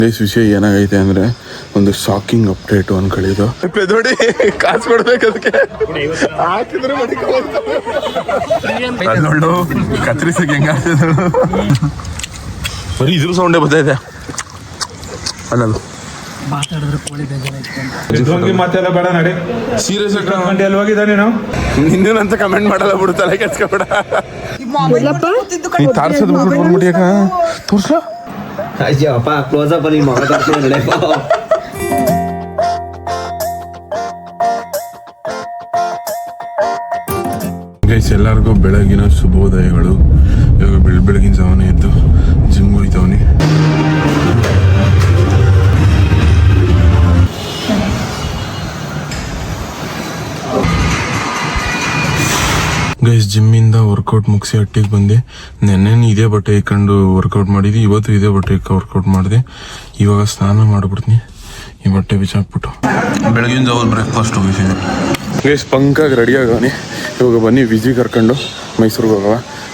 ದೇಶ ವಿಷಯ ಏನಾಗೈತೆ ಅಂದರೆ ಒಂದು ಶಾಕಿಂಗ್ ಅಪ್ಡೇಟು ಅನ್ಕೊಳ್ಳಿದ್ದು ನೋಡಿ ಕಾಸು ಕೊಡ್ಬೇಕು ಅದಕ್ಕೆ ಹಾಕಿದ್ರೆ ನೋಡು ಕತ್ರಿಸಕ್ಕೆ ಹೆಂಗಾಗ್ತದೆ ಬರೀ ಇದ್ರ ಸೌಂಡೇ ಬರ್ತಾಯಿದೆ ಅನ್ನೋದು ಮಾತೆಲ್ಲ ಬೇಡ ನಡಿ ಸೀರಿಯಸ್ ಎಲ್ಲಿ ಹೋಗಿದ್ದ ನೀನು ನಿನ್ನಂತ ಕಮೆಂಟ್ ಮಾಡಲ್ಲ ಬಿಡು ತಲೆ ಕೆಡ್ಸ್ಕೊಬೇಡ ನೀ ತಾರ್ಸೋದು ಬಂದ್ಬಿಟ್ಟಿಯಾಕ ತೋರ್ಸ ಅಪ್ಪ ಕ್ಲೋಸ್ ಅಪ್ ಅಲ್ಲಿ ಮಗ ತೋರಿಸ್ತೀನಿ ಗೈಸ್ ಎಲ್ಲರಿಗೂ ಬೆಳಗಿನ ಶುಭೋದಯಗಳು. ಇವಾಗ ಬೆಳಗಿನ ಜಾವನೆ ಎದ್ದು ಜಿಮ್ ಹೋಯ್ತವನಿ. ಗೈಸ್ ಜಿಮ್ಮಿಂದ ವರ್ಕೌಟ್ ಮುಗಿಸಿ ಹಟ್ಟಿಗೆ ಬಂದೆ. ನೆನ್ನೆ ಇದೇ ಬಟ್ಟೆ ಇಕ್ಕೊಂಡು ವರ್ಕೌಟ್ ಮಾಡಿದ್ವಿ, ಇವತ್ತು ಇದೇ ಬಟ್ಟೆ ಇಕ್ಕ ವರ್ಕೌಟ್ ಮಾಡಿದೆ. ಇವಾಗ ಸ್ನಾನ ಮಾಡ್ಬಿಡ್ತೀನಿ ಈ ಬಟ್ಟೆ ಬಿಚ್ಚಾಕ್ಬಿಟ್ಟು. ಬೆಳಗಿನ ಜಾವ ಬ್ರೇಕ್ಫಾಸ್ಟ್ ಹೋಗಿದ್ದೀನಿ ಗೈಸ್. ಪಂಕಾಗಿ ರೆಡಿ ಆಗವನಿ. ಇವಾಗ ಬನ್ನಿ ವಿಜಿ ಕರ್ಕೊಂಡು ಮೈಸೂರಿಗೆ ಹೋಗವ.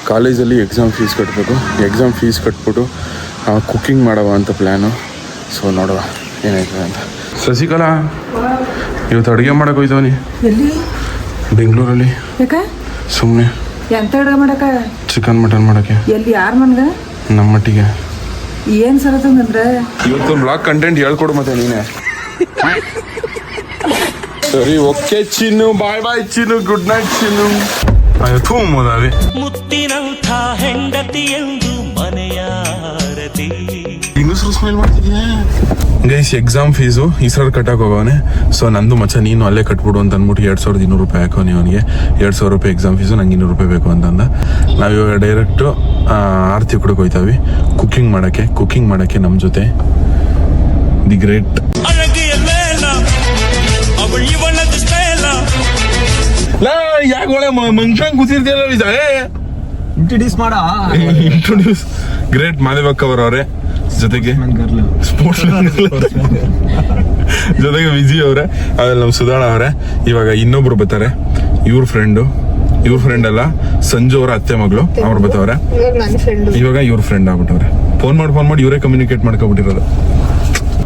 ಕಾಲೇಜಲ್ಲಿ ಎಕ್ಸಾಮ್ ಫೀಸ್ ಕಟ್ಟಬೇಕು. ಎಕ್ಸಾಮ್ ಫೀಸ್ ಕಟ್ಬಿಟ್ಟು ಕುಕ್ಕಿಂಗ್ ಮಾಡವ ಅಂತ ಪ್ಲ್ಯಾನು. ಸೊ ನೋಡುವ ಏನಾಯ್ತದೆ ಅಂತ. ಶಶಿಕಲಾ ಇವತ್ತು ಅಡುಗೆ ಮಾಡಕ್ಕೆ ಹೋಯ್ತವನಿ ಬೆಂಗಳೂರಲ್ಲಿ. ಸುಮ್ಮನೆ ಎಂತ ಅಡುಗೆ ಮಾಡಕ? ಚಿಕನ್ ಮಟನ್ ಮಾಡಕ್ಕೆ. ಎಲ್ಲಿ ಯಾರ ಮನ್ಗ? ನಮ್ಮ ಮಟ್ಟಿಗೆ. ಏನ್ ಸರತಂದ್ರೆ ಇವತ್ತು ಬ್ಲಾಗ್ ಕಂಟೆಂಟ್ ಹೇಳ್ಕೊಡು ಮತ್ತೆ ನೀನೆ. ಸರಿ ಓಕೆ ಚಿನ್ನು, ಬಾಯ್ ಬಾಯ್ ಚಿನ್ನು, ಗುಡ್ ನೈಟ್ ಚಿನ್ನು. ಆಯ್ತು ಮೋದಾವಿ ಮುತ್ತಿನಂಥ ಹೆಂಡತಿ ಎಂದು ಮನೆಯಾರತಿ. ಹೆಂಗಸರು ಸ್ಮೈಲ್ ಮಾಡ್ತಿದ್ಯಾ ಗೈಸ್. ಎಕ್ಸಾಮ್ ಫೀಸು ಈ ಸಲ ಕಟ್ಟಕ್ಕೆ ಹೋಗವನೆ. ಸೊ ನಂದು ಮಚ್ಚ ನೀನು ಅಲ್ಲೇ ಕಟ್ಬಿಡು ಅಂತ ಅಂದ್ಬಿಟ್ಟು 2200 ರೂಪಾಯಿ ಹಾಕೋನಿ ಅವನಿಗೆ. 2000 ರೂಪಾಯಿ ಎಕ್ಸಾಮ್ ಫೀಸು, ನಂಗೆ 200 ರೂಪಾಯಿ ಬೇಕು ಅಂತಂದ. ನಾವಿವಾಗ ಡೈರೆಕ್ಟು ಆರತಿ ಕೊಡಕ್ಕೆ ಹೋಯ್ತಾವಿ ಕುಕ್ಕಿಂಗ್ ಮಾಡೋಕ್ಕೆ ನಮ್ಮ ಜೊತೆ ದಿ ಗ್ರೇಟ್ ಯಾಕೆ ಒಳ್ಳೆ ಮಂಗ್ಸಂಗ್ ಕೂತಿರ್ತೀರ ಇಂಟ್ರೊಡ್ಯೂಸ್ ಮಾಡ. ಇಂಟ್ರೊಡ್ಯೂಸ್ ಗ್ರೇಟ್ ಮಾದೇವಕ್ಕ ಅವರವ್ರೆ, ಜೊತೆಗೆ ಸ್ಪೋರ್ಟ್ಸ್ ಜೊತೆಗೆ ವಿಜಿ ಅವರೇ, ಆಮೇಲೆ ನಮ್ಮ ಸುಧಾಣ ಅವರೇ. ಇವಾಗ ಇನ್ನೊಬ್ರು ಬರ್ತಾರೆ, ಇವ್ರ ಫ್ರೆಂಡ್ ಅಲ್ಲ, ಸಂಜು ಅವರ ಅತ್ತೆ ಮಗಳು, ಅವ್ರು ಬರ್ತಾವ್ರೆ. ಇವಾಗ ಇವ್ರ ಫ್ರೆಂಡ್ ಆಗ್ಬಿಟ್ಟವ್ರೆ. ಫೋನ್ ಮಾಡಿ ಇವರೇ ಕಮ್ಯುನಿಕೇಟ್ ಮಾಡ್ಕೊಬಿಟ್ಟಿರೋದು.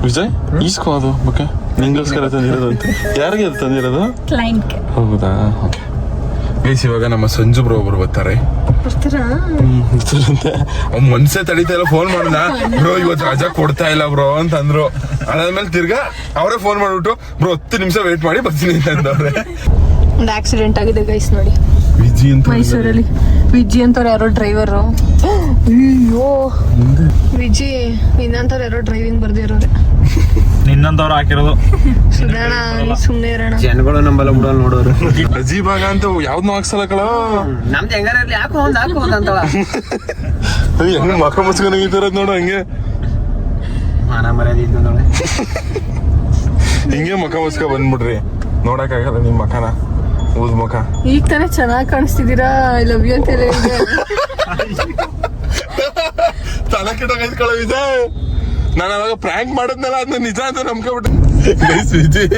ವಿಜಯ್ ಈಸ್ಕೋ ಅದು ಓಕೆ, ನಿಂಗೋಸ್ಕರ ತಂದಿರೋದು ಅಂತ. ಯಾರಿಗೆ ಅದು ತಂದಿರೋದು? ಹೌದಾ, ಓಕೆ ಗೈಸ್. ಇವಾಗ ನಮ್ಮ ಸಂಜು ಬ್ರೋ ಒಬ್ರು ಬರ್ತಾರೆ. ಅವ್ನು ಮನ್ಸೇ ತಡೀತಾ ಇಲ್ಲ. ಫೋನ್ ಮಾಡ್ದ ಬ್ರೋ ಇವತ್ತು ರಜಾ ಕೊಡ್ತಾ ಇಲ್ಲ ಬ್ರೋ ಅಂತಂದ್ರು. ಅದಾದ್ಮೇಲೆ ತಿರ್ಗಾ ಅವರೇ ಫೋನ್ ಮಾಡ್ಬಿಟ್ಟು ಬ್ರೋ 10 ನಿಮಿಷ ವೇಟ್ ಮಾಡಿ ಬರ್ತೀನಿ ಅಂತಂದವ್ರೆ. ಒಂದು ಆಕ್ಸಿಡೆಂಟ್ ಆಗಿದೆ ಗೈಸ್ ನೋಡಿ ವಿಜಿ ಅಂತ ಮೈಸೂರಲ್ಲಿ. ವಿಜಿ ಅಂತವ್ರು ಯಾರೋ ಡ್ರೈವರು. ಅಯ್ಯೋ ವಿಜಿ ಇನ್ನಂತವ್ರು ಯಾರೋ ಡ್ರೈವಿಂಗ್ ಬರ್ದಿರೋರೆ. ನಿನ್ನಂತವ್ರು ಹಾಕಿರೋದು. ಸುಧಾಣ ಸುಮ್ಮನೆ ಇರೋಣ. ಜನಗಳು ನಂಬಲ್ಲ ಬಿಡೋಲ್ ನೋಡೋರು. ಅಜೀಬಾಗ ಅಂತ ಯಾವ್ದು ಹಾಕ್ಸಲ್ಲ ಕಳ. ನಮ್ದು ಹೆಂಗಾರ ಇರ್ಲಿ ಹಾಕು ಅಂತವ. ಹೆಂಗ ಮಕ್ಕ ಮುಚ್ಕೊಂಡಾಗಿದ್ದಾರದ್ ನೋಡು. ಹಂಗೆ ಮಾನ ಮರ್ಯಾದೆ ಇದ್ದು ನೋಡಿ. ಹಿಂಗೆ ಮಕ್ಕ ಮುಚ್ಕ ಬಂದ್ಬಿಡ್ರಿ. ನೋಡಕ್ ಆಗಲ್ಲ ನಿಮ್ ಮಕ್ಕನ, ಊದ್ ಮುಖ. ಈಗ ತಾನೇ ಚೆನ್ನಾಗಿ ಕಾಣಿಸ್ತಿದ್ದೀರಾ. ಐ ಲವ್ ಯು ಅಂತ ಹೇಳಿ ತಲೆ ಕೆಟ್ಟೋಗೈತ್ ಕಳ ವಿಜಯ್. ನಾನು ಅವಾಗ ಪ್ರ್ಯಾಂಕ್ ಮಾಡಿದ್ನಲ್ಲ, ಅದನ್ನ ನಿಜ ಅಂತ ನಂಬ್ಕೊಬಿಟ್ಟೆ. ವಿಜಯ್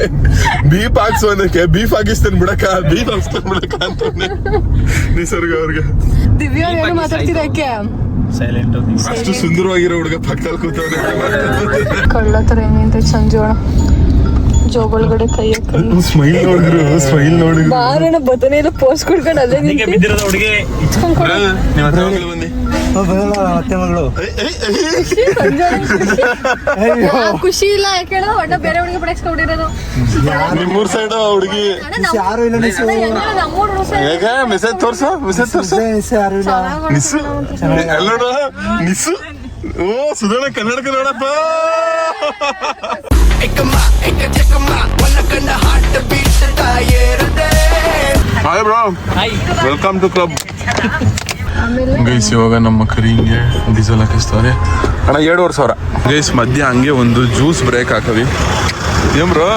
ಬೀಫ್ ಹಾಕ್ಸು ಅನ್ನಕ್ಕೆ ಬೀಫ್ ಹಾಕಿಸ್ತೇನೆ ಬಿಡಕ, ಬೀಫ್ ಹಾಕ್ಸ್ತೇನೆ ಬಿಡಕ ಅಂತ ನಿಸರ್ಗ ಅವ್ರಿಗೆ. ದಿವ್ಯಾ ಏನು ಮಾತಾಡ್ತಿರಕ್ಕೆ? ಸೈಲೆಂಟ್ ಅಷ್ಟು ಸುಂದರವಾಗಿರೋ ಹುಡುಗ ಪಕ್ಕದಲ್ಲಿ ಕೂತವ್ರೆ. ಕಳ್ಳ ತರ ಹೆಂಗಿಂತ ಸಂಜೋಣ ಜೋಗೊಳಗಡೆ ಕೈ ಹಾಕೊಂಡು ಸ್ಮೈಲ್ ನೋಡಿದ್ರು. ಬಾರಣ ಬದನೆ ಎಲ್ಲ ಪೋಸ್ ಕೊಡ್ಕೊಂಡು ಅಲ್ಲೇ ಬಿದ್ದಿರೋದ ಹುಡುಗಿ ನಿಮ್ಮ ಹತ್ರ ಬನ್ನಿ. ಅತ್ತೆ ಮಗಳು ಖುಷಿ ಇಲ್ಲ ಯಾಕೇಳ ಒಟ್ಟ ಬೇರೆ ಹುಡುಗಿ ಪಡೆಸ್ಕೊಂಡಿರೋದು. ನಿಮ್ಮೂರ್ ಸೈಡ್ ಹುಡುಗಿ ಯಾರು ಇಲ್ಲ. ಹೇಗ ಮೆಸೇಜ್ ತೋರ್ಸು ನಿಸ್ಸು ಎಲ್ಲೋಡ ನಿಸ್ಸು. ಓ ಸುಧಾರಣ ಕನ್ನಡಕ ನೋಡಪ್ಪ. Hi bro, welcome to club. Guys ಇವಾಗ ನಮ್ಮ ಕರಿಂಗೆ ಡೀಸೆಲ್ ಹಾಕಿಸ್ತಾರೆ ಅಣ್ಣ 2,500. ಗೈಸ್ ಮಧ್ಯ ಹಂಗೆ ಒಂದು ಜ್ಯೂಸ್ ಬ್ರೇಕ್ ಹಾಕವಿ. ಏನ್ ಬ್ರೋ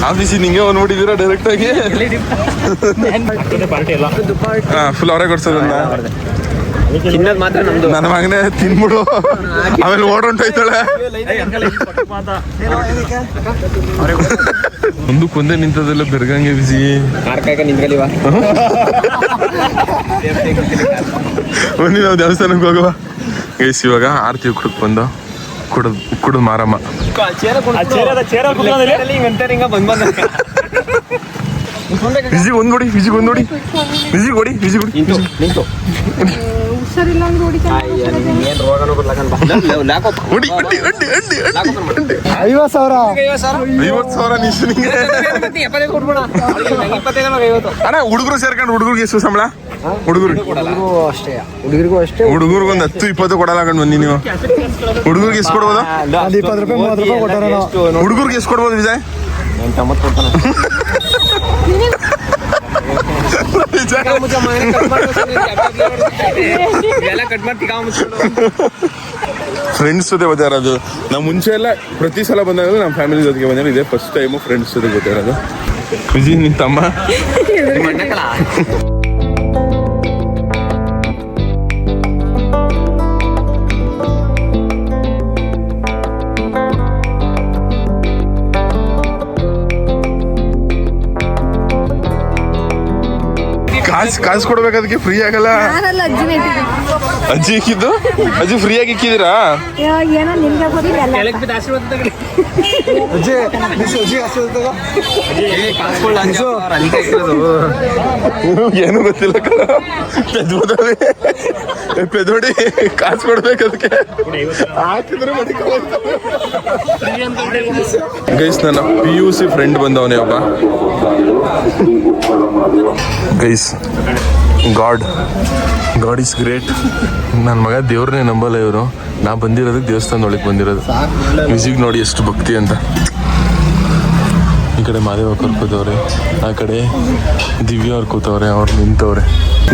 ಆಫೀಸಿಗೆ ನಿಂಗೆ ಬಂದ್ಬಿಟ್ಟಿದ್ದೀರಾ ಡೈರೆಕ್ಟ್ ಆಗಿ? ಫುಲ್ ಅವರೇ ಕೊಡ್ಸೋದನ್ನ. ತಿನ್ನೋದು ಮಾತ್ರ ನಮ್ದು. ನನ್ನ ಮಗನೇ ತಿನ್ಬಿಡು, ಆಮೇಲೆ ಓಡೊಂಟೋಯ್ತಾಳೆ. ಮುಂದಕ್ಕೊಂದೇ ನಿಂತದೆಲ್ಲ ಬೆರ್ಗಂಗೆ ಬಿಸಿ ನಿಂತ್ಕಲಿವಾ. ಬನ್ನಿ ನಾವು ದೇವಸ್ಥಾನಕ್ಕೆ ಹೋಗುವ. ಗೈಸ್ ಇವಾಗ ಆರತಿ ಕುಡಕ್ ಬಂದು ಕುಡಿದು ಮಾರಮ್ಮ. ವಿಜಿಗ್ ಒಂದ್ ನೋಡಿ, ವಿಜಿಗ್ ಒಂದ್ ನೋಡಿ, ವಿಜಿಗ್ ಹೊಡಿ, ವಿಜಿಗ್ ಹೊಡಿ. ಹುಷಾರಿಲ್ಲ ಅಂದ್ರೆ ಹೊಡಿ, ಹೊಡಿ, ಹೊಡಿ, ಹೊಡಿ, ಹೊಡಿ. 50,000 ನಿಶ್ಚಿನಿಗೆ ಅಣ್ಣ. ಹುಡುಗರು ಸೇರ್ಕೊಂಡು ಹುಡುಗರಿಗೆ ಎಷ್ಟು ಸಂಬಳ? ಹುಡುಗರಿಗೂ ಅಷ್ಟೇ ಹುಡುಗರಿಗೊಂದು 10-20 ಕೊಡಲ್ಲ ಕಂಡು ಬನ್ನಿ ನೀವು. ಹುಡುಗರಿಗೆ ಎಷ್ಟು ಕೊಡ್ಬೋದು? 20 ರೂಪಾಯಿ 30 ರೂಪಾಯಿ ಕೊಟ್ಟಾರ. ಹುಡುಗರಿಗೆ ಎಷ್ಟು ಕೊಡ್ಬೋದು ವಿಜಯ್? 8 ಕೊಡ್ತಾನೆ. ಫ್ರೆಂಡ್ಸ್ ಜೊತೆ ಗೊತ್ತಿರೋದು. ನಾವು ಮುಂಚೆ ಎಲ್ಲ ಪ್ರತಿ ಸಲ ಬಂದಾಗ ನಮ್ಮ ಫ್ಯಾಮಿಲಿ ಜೊತೆಗೆ ಬಂದಾಗ ಇದೇ ಫಸ್ಟ್ ಟೈಮು ಫ್ರೆಂಡ್ಸ್ ಜೊತೆ ಗೊತ್ತಿರೋದು. ವಿಜಯ್ ನಿನ್ ತಮ್ಮ ಕಾಸು ಕೊಡ್ಬೇಕು, ಅದಕ್ಕೆ ಫ್ರೀ ಆಗಲ್ಲ. ಅಜ್ಜಿ ಇಕ್ಕಿದ್ದು, ಅಜ್ಜಿ ಫ್ರೀ ಆಗಿ ಇಕ್ಕಿದ್ದೀರಾ? ಏನು ಗೊತ್ತಿಲ್ಲ ಪೆದೋಡಿ ಕಾಸು ಕೊಡ್ಬೇಕು ಅದಕ್ಕೆ ಹಾಕಿದ್ರೆ ಗೈಸ್. ನನ್ನ PUC ಫ್ರೆಂಡ್ ಬಂದವನೇ ಒಬ್ಬ. Guys, god is great. ನನ್ನ ಮಗ ದೇವ್ರನ್ನೇ ನಂಬಲ್ಲ ಇವರು. ನಾ ಬಂದಿರೋದಕ್ಕೆ ದೇವಸ್ಥಾನದೊಳಗೆ ಬಂದಿರೋದು. ಮ್ಯೂಸಿಕ್ ನೋಡಿ ಎಷ್ಟು ಭಕ್ತಿ ಅಂತ. ಈ ಕಡೆ ಮಾದೇವ ಕೂತವ್ರೆ, ಆ ಕಡೆ ದಿವ್ಯ ಅವ್ರು ಕೂತವ್ರೆ, ಅವ್ರು ನಿಂತವ್ರೆ.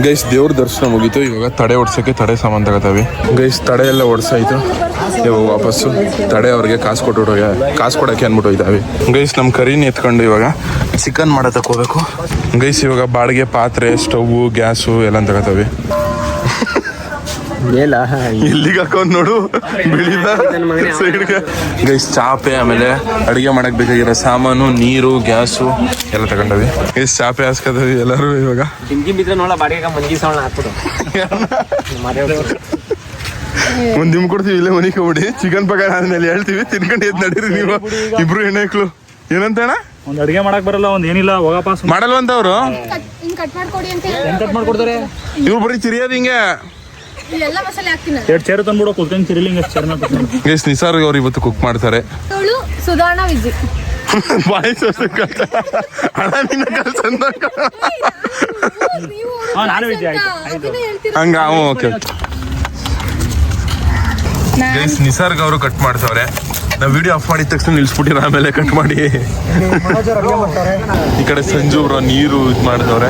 ಗೈಸ್, ದೇವ್ರ ದರ್ಶನ ಮುಗೀತು. ಇವಾಗ ತಡೆ ಓಡ್ಸೋಕ್ಕೆ ತಡೆ ಸಾಮಾನು ತಗೋತಾವೆ. ಗೈಸ್, ತಡೆ ಎಲ್ಲ ಓಡಿಸಾಯ್ತು. ಇವಾಗ ವಾಪಸ್ಸು ತಡೆ ಅವ್ರಿಗೆ ಕಾಸು ಕೊಡೋಕ್ಕೆ ಅಂದ್ಬಿಟ್ಟು ಹೋಯ್ತಾವೆ. ಗೈಸ್, ನಮ್ಮ ಕರಿನ ಎತ್ಕೊಂಡು ಇವಾಗ ಚಿಕನ್ ಮಾಡೋದಕ್ಕೆ ಹೋಗ್ಬೇಕು. ಗೈಸ್, ಇವಾಗ ಬಾಡಿಗೆ ಪಾತ್ರೆ, ಸ್ಟವ್ವು, ಗ್ಯಾಸು ಎಲ್ಲ ತಗೋತಾವೆ. ಎಲ್ಲಿಗೆ ಹಾಕೊಂಡ್ ನೋಡು ಬೆಳಿದ ಸೈಡ್ಗೆ. ಗೈಸ್, ಚಾಪೆ, ಆಮೇಲೆ ಅಡಿಗೆ ಮಾಡಕ್ ಬೇಕಾಗಿರೋ ಸಾಮಾನು, ನೀರು, ಗ್ಯಾಸು ಎಲ್ಲ ತಗೊಂಡವಿ. ಗೈಸ್, ಚಾಪೆ ಹಾಸ್ಕೊತೀವಿ ಎಲ್ಲರೂ. ಇವಾಗ ಒಂದ್ ದಿಮ್ ಕೊಡ್ತೀವಿ, ಇಲ್ಲೇ ಮನೆಗೆ ಹೋಗ್ಬಿಡಿ. ಚಿಕನ್ ಪಗಾರ ಆದ್ಮೇಲೆ ಹೇಳ್ತೀವಿ, ತಿನ್ಕೊಂಡು ಎದ್ದು ನಡೀರಿ ನೀವು ಇಬ್ರು ಹೆಣ್ಮಕ್ಳು. ಏನಂತ ಅಣ್ಣ? ಒಂದ್ ಅಡಿಗೆ ಮಾಡಕ್ ಬರಲ್ಲ, ಒಂದ್ ಏನಿಲ್ಲ, ಹೋಗಪ್ಪ ಮಾಡಲ್ವಂತ ಅವ್ರು. ಮಾಡ್ಕೊಡ್ತಾರೆ ಇವ್ರು ಬರೀ ಚಿರಿಯೋದು ಹಿಂಗೆ. 2 ಚೇರ್ ತಂದ್ಬಿಡೋ ಕುತ್ಕೊಂಡು ಚಿರಿಲಿಂಗ್ ಚೇರ್ ಮಾಡ್ತಾರೆ. ಗೈಸ್, ನಿಸಾರ್ ಅವ್ರು ಇವತ್ತು ಕುಕ್ ಮಾಡ್ತಾರೆ. ಸುಧಾರಣ ವಿಜಿ ಬಾಯಿ ಹಣ ನಿನ್ನ ಕಲ್ಸಂದ ನಾನು ವಿಜಯ್ ಆಯ್ತು ಹಂಗ. ಓಕೆ. ಗೈಸ್, ನಿಸರ್ಗ ಅವರು ಕಟ್ ಮಾಡ್ತವ್ರೆ. ನಾವು ವಿಡಿಯೋ ಆಫ್ ಮಾಡಿದ ತಕ್ಷಣ ನಿಲ್ಸ್ಬಿಟ್ಟಿರ, ಆಮೇಲೆ ಕಟ್ ಮಾಡಿ. ಈ ಕಡೆ ಸಂಜು ಬ್ರೋ ನೀರು ಇದು ಮಾಡ್ತವ್ರೆ,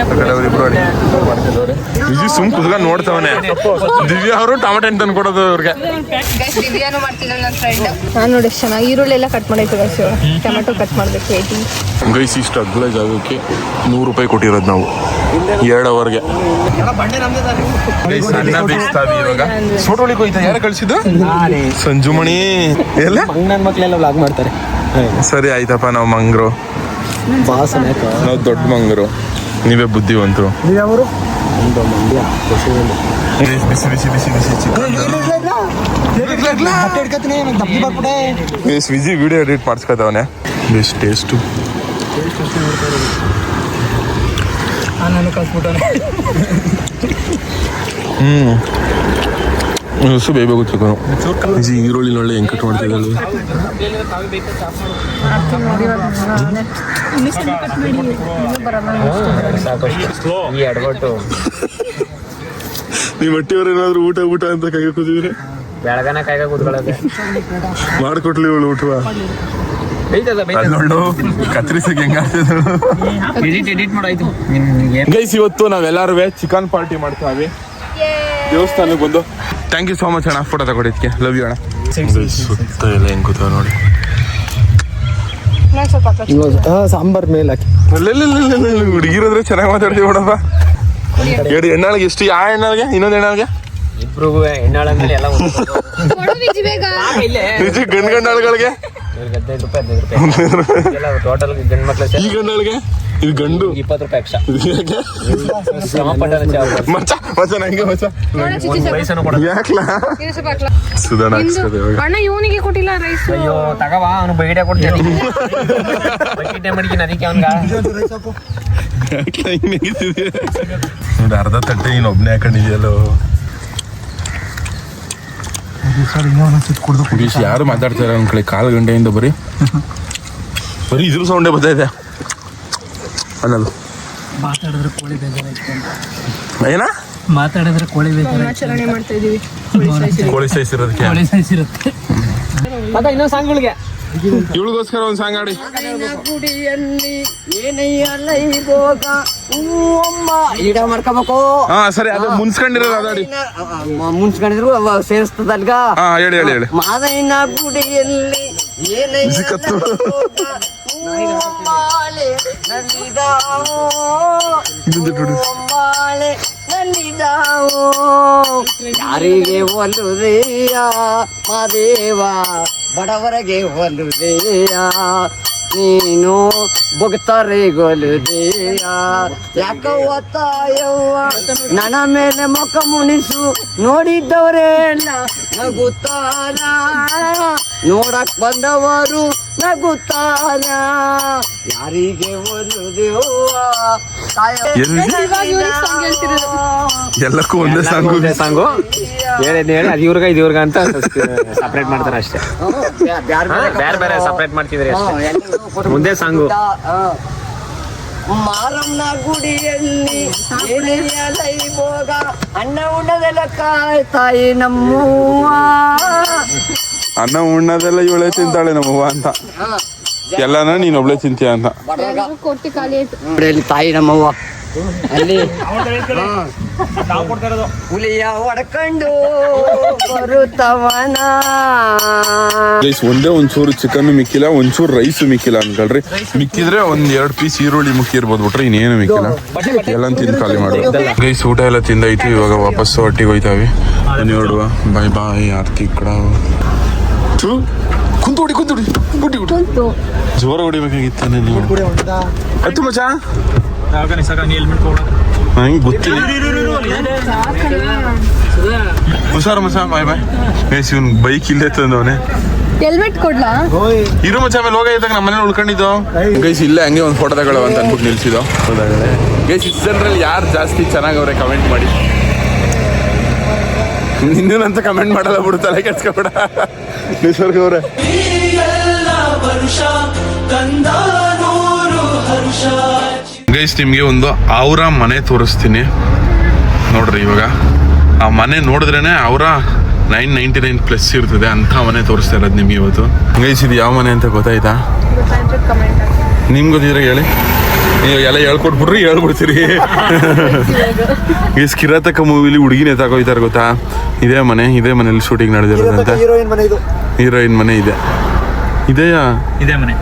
ಆ ಕಡೆ ಅವರಿಬ್ರು ಅಡಿಗೆ ಮಾಡ್ತಿದವ್ರೆ. ವಿಜಯ್ ಸುಮ್ ಕುತ್ಕೊಂಡು ನೋಡ್ತವನೆ. ದಿವ್ಯಾ ಅವರು ಟೊಮೆಟೊ ಹಣ್ಣು ತಂದು ಕೊಡೋದು ಅವ್ರಿಗೆ. ನಾನು ನೋಡಿ ಎಷ್ಟು ಚೆನ್ನಾಗಿ ಈರುಳ್ಳಿ ಎಲ್ಲ ಕಟ್ ಮಾಡೈತೆ. ಟೊಮೆಟೊ ಕಟ್ ಮಾಡ್ಬೇಕು. ಗೈಸ್, ಇಷ್ಟು ಅಗ್ಲ ಜಾಗಕ್ಕೆ 100 ರೂಪಾಯಿ ಕೊಟ್ಟಿರೋದು ನಾವು 2 ಅವರ್ಗೆ. ಸಣ್ಣ ಬೇಯಿಸ್ತಾವಿ ಇವಾಗ. ಫೋಟೋ ಹೊಲಿಕ್ ಹೋಯ್ತಾ? ಯಾರು ಕಳ್ಸಿದ್ದು? ಸಂಜುಮಣಿ. ಎಲ್ಲ ನನ್ನ ಮಕ್ಕಳೆಲ್ಲ ವ್ಲಾಗ್ ಮಾಡ್ತಾರೆ. ಸರಿ ಆಯ್ತಪ್ಪ, ನಾವು ಮಂಗ್ರು, ನಾವು ದೊಡ್ಡ ಮಂಗ್ರು, ನೀವೇ ಬುದ್ಧಿವಂತರು. ಬಿಸಿ ಬಿಸಿ ಬಿಸಿ ಬಿಸಿ ಚಿಕನ್. ವಿಜಿ ವಿಡಿಯೋ ಎಡಿಟ್ ಮಾಡಿಸ್ಕೊತವನೆ. Best taste. ಹೊಸು ಬೇಯಬೇಕು ಚಿಕನು. ವಿಜಿ ಈರುಳ್ಳಿ ಒಳ್ಳೆ ಹೆಂಗೆ ಕಟ್ ಮಾಡ್ತಿದ್ದಳು. ನೀವು ಹೊಟ್ಟಿಯವ್ರು ಏನಾದ್ರು ಊಟ ಅಂತ ಕೈ ಕೂತಿದ್ರೆ ಬೆಳಗನ ಕೈಗ ಕೂತ್ಕೊಳ್ಳೋದು ಮಾಡ್ಕೊಟ್ಲಿ ಇವಳು ಊಟವ. ಕತ್ರಿಸಕ್ಕೆ ಎಡಿಟ್ ಮಾಡಾಯ್ತು. ಗೈಸ್, ಇವತ್ತು ನಾವೆಲ್ಲರೂ ಚಿಕನ್ ಪಾರ್ಟಿ ಮಾಡ್ತಾವೆ ದೇವಸ್ಥಾನಕ್ಕೆ ಬಂದು. ಥ್ಯಾಂಕ್ ಯು ಸೋ ಮಚ್ ಅಣ್ಣ, ಫೋಟೋ ತಗೊಡಿದ್ಕೆ. ಲವ್ ಯು ಅಣ್ಣ. ಸುತ್ತ ಎಲ್ಲ ಹೆಂಗ್ ಕೂತಾವ ನೋಡಿ. ಸಾಂಬಾರ್ ಮೇಲೆ ಹಾಕಿ ಹುಡುಗಿರಂದ್ರೆ ಚೆನ್ನಾಗಿ ಮಾತಾಡ್ತೀವಿ ನೋಡಪ್ಪ. ಎರಡು ಹೆಣ್ಣಾಳಿಗೆ ಎಷ್ಟು? ಯಾವ ಹೆಣ್ಣಾಳಿಗೆ? ಇನ್ನೊಂದು ಹೆಣ್ಣಾಳಿಗೆ? ಇಬ್ರಿಗೂ ಹೆಣ್ಣಾಳಂದ್ರೆ ಎಲ್ಲ ಗಂಡು ಗಂಡಾಳುಗಳಿಗೆ 15 ರೂಪಾಯಿ ಟೋಟಲ್ ಗಂಡು ಮಕ್ಳು. ಈ ಗಂಡಾಳಿಗೆ ಇದು ಗಂಡು. 20 ರೂಪಾಯಿ ಎಕ್ಸ್ಟ್ರಾ. ಮಚ್ಚ ನಂಗೆ ಮಚ್ಚ ರೈಸನ್ನು ಕೊಡೋದು. ಯಾಕ್ಲಾ ಸುಧಾರಣ ಹಾಕ್ಸ್ಕದೆ ಇವಾಗ. ಅಣ್ಣ ಇವನಿಗೆ ಕೊಟ್ಟಿಲ್ಲ ರೈಸ್. ಅಯ್ಯೋ ತಗವ ಅವನು ಬೈಡೆ ಕೊಡ್ತೀನಿ. ಬಕೆಟ್ ಮಡಿಗಿನ ಅದಕ್ಕೆ ಅವನ್ಗ ಇದು ಅರ್ಧ ತಟ್ಟೆ ನೀನು ಒಬ್ಬನೇ ಹಾಕೊಂಡಿದ್ಯಲ್ಲೋ. ಯಾರು ಮಾತಾಡ್ತಾರೆ ಅವ್ನ ಕಡೆ ಕಾಲು ಗಂಟೆಯಿಂದ ಬರೀ ಇದ್ರ ಸೌಂಡೇ ಬರ್ತಾ ಇದೆ ಅನ್ನೋದು. ಏನ ಮಾತಾಡಿದ್ರೆ ಕೋಳಿ ಆಚರಣೆ ಮಾಡ್ತಾ ಇದೀವಿ. ಕೋಳಿ ಸೈಸ್ ಇರೋದಕ್ಕೆ ಮತ್ತೆ ಇನ್ನೊಂದು ಸಾಂಗ್ಗಳಿಗೆ ಇವಳಿಗೋಸ್ಕರ ಒಂದು ಸಾಂಗ್ ಆಡಿ. ಗುಡಿಯಲ್ಲಿ ಏನಯ್ಯಲ್ಲ ಇವಾಗ ಈಡ ಮಾಡ್ಕೋಬೇಕು. ಹಾ ಸರಿ, ಅದು ಮುನ್ಸ್ಕೊಂಡಿರೋದು ಅದಾಡಿ. ಮುನ್ಸ್ಕೊಂಡಿದ್ರು ಸೇರಿಸ್ತದಲ್ಗ. ಹಾ ಹೇಳಿ ಹೇಳಿ ಹೇಳಿ. ಮಾದಯ್ಯನ ಗುಡಿಯಲ್ಲಿ ಏನಯ್ಯ ನಲ್ಲಿದಾವೋ ಯಾರಿಗೆ ಒಲ್ಲುದೇಯ ಮಾದೇವ ಬಡವರಿಗೆ ಒಲ್ಲುದೇಯ ನೀನು ಬೊಗ್ತಾರೆ ಗೊಲುದೇಯ ಯಾಕವ್ವ ತಾಯವ್ವ ನನ್ನ ಮೇಲೆ ಮುಖ ಮುನಿಸು ನೋಡಿದ್ದವರೆಲ್ಲ ನಗುತ್ತಾರ ನೋಡಕ್ ಬಂದವರು ನಗುತ್ತಾರ ಯಾರಿಗೆ ಒಲ್ಲುದೇವ ಎಲ್ಲಕ್ಕೂ ಒಂದೇ ಸಾಂಗು ಹೇಳಿದ್ ಹೇಳಿ ಅದು ಇವ್ರಿಗ ಇದು ಇವ್ರಿಗ ಅಂತ ಸಪ್ರೇಟ್ ಮಾಡ್ತಾರೆ ಅಷ್ಟೇ. ಬೇರೆ ಬೇರೆ ಸಪ್ರೇಟ್ ಮಾಡ್ತಿದ್ರಿ ಅಷ್ಟೇ. ಮುಂದೆ ಸಾಂಗು ಮಾರಮ್ಮನ ಗುಡಿಯಲ್ಲಿ ಹೋಗ ಅಣ್ಣ ಉಣ್ಣದೆಲ್ಲ ತಾಯಿ ನಮ್ಮವ್ವ. ಅನ್ನ ಉಣ್ಣದೆಲ್ಲ ಇವಳೆ ತಿಂತಾಳೆ ನಮ್ಮವ್ವ ಅಂತ. ಎಲ್ಲಾನ ನೀನ್ ಒಬ್ಳೆ ತಿಂತೀಯ ಅಂತ. ಕೊಟ್ಟು ಖಾಲಿ ಆಯ್ತು. ತಾಯಿ ನಮ್ಮವ್ವ ಅಲ್ಲಿ ಹುಲಿಯ ಹೊಡ್ಕೊಂಡು ಬರುತ್ತವನ. ಒಂದೇ ಒಂಚೂರು ಚಿಕನ್ ಮಿಕ್ಕಿಲ್ಲ, ಒಂಚೂರು ರೈಸ್ ಮಿಕ್ಕಿಲ್ಲ ಅನ್ಕೊಳ್ರಿ. ಮಿಕ್ಕಿದ್ರೆ ಒಂದ್ 2 ಪೀಸ್ ಈರುಳ್ಳಿ ಮುಕ್ಕಿರ್ಬೋದು ಬಿಟ್ರೆ ಇನ್ನೇನು ಮಿಕ್ಕಿಲ್ಲ. ಎಲ್ಲ ತಿಂದು ಖಾಲಿ ಮಾಡೋದು. ಗೈಸ್ ಊಟ ಎಲ್ಲ ತಿಂದಾಯ್ತು. ಇವಾಗ ವಾಪಸ್ ಒಟ್ಟಿಗೆ ಹೋಯ್ತಾವಿ. ನೋಡುವ ಬಾಯ್ ಬಾಯ್ ಆರ್ತಿ ಕೂಡ ಕುಂತೋಡಿ ಜೋರ ಹೊಡಿಬೇಕಾಗಿತ್ತಾನೆ ನೀವು. ಆಯ್ತು ಮಚ್ಚಾ ನಂಗೆ ಗೊತ್ತಿಲ್ಲ. ಹುಷಾರು ಮಚ್ಚ, ಬಾಯ್ ಬಾಯ್. ಗೈಸ್ ಇವ್ನು ಬೈಕ್ ಇಲ್ಲೇ ತಂದವನೆ. ಹೆಲ್ಮೆಟ್ ಕೊಡ್ಲಾ? ಇರು ಮಚ್ಚ, ಆಮೇಲೆ ಹೋಗಿದ್ದಾಗ ನಮ್ಮ ಮನೇಲಿ ಉಳ್ಕೊಂಡಿದ್ದು. ಗೈಸ್ ಇಲ್ಲೇ ಹಂಗೆ ಒಂದು ಫೋಟೋ ತಗೊಳ್ಳೋ ಅಂತ ಅನ್ಬಿಟ್ಟು ನಿಲ್ಸಿದ್ದು. ಗೈಸ್ ಇಷ್ಟು ಜನರಲ್ಲಿ ಯಾರು ಜಾಸ್ತಿ ಚೆನ್ನಾಗವ್ರೆ ಕಮೆಂಟ್ ಮಾಡಿ. ನಿನ್ನಂತ ಕಮೆಂಟ್ ಮಾಡಲ್ಲ ಬಿಡುತ್ತಲ್ಲ, ಕೆಡ್ಸ್ಕೊಬೇಡ. ನಿಸರ್ಗ ಅವ್ರೆ ಗೈಸ್ ನಿಮ್ಗೆ ಒಂದು ಅವರ ಮನೆ ತೋರಿಸ್ತೀನಿ ನೋಡ್ರಿ. ಇವಾಗ ಆ ಮನೆ ನೋಡಿದ್ರೇನೆ ಅವರ 999+ ಇರ್ತದೆ ಅಂತ ಮನೆ ತೋರಿಸ್ತಾ ಇರೋದು ನಿಮ್ಗೆ ಇವತ್ತು. ಗೈಸ್ ಇದು ಯಾವ ಮನೆ ಅಂತ ಗೊತ್ತಾಯ್ತಾ? ನಿಮ್ಗೆ ಗೊತ್ತಿದ್ರೆ ಹೇಳಿ. ನೀವು ಎಲ್ಲ ಹೇಳ್ಕೊಟ್ಬಿಟ್ರಿ ಹೇಳ್ಬಿಡ್ತೀರಿ. ಗೈಸ್ ಕಿರಾತಕ ಮೂವಿಲಿ ಹುಡುಗಿನೇ ತಗೋಯ್ತಾರೆ ಗೊತ್ತಾ? ಇದೇ ಮನೇಲಿ ಶೂಟಿಂಗ್ ನಡೆದಿರೋದಂತ. ಹೀರೋಯಿನ್ ಮನೆ ಇದೆಯಾ? ಇದೇ ಮನೆ.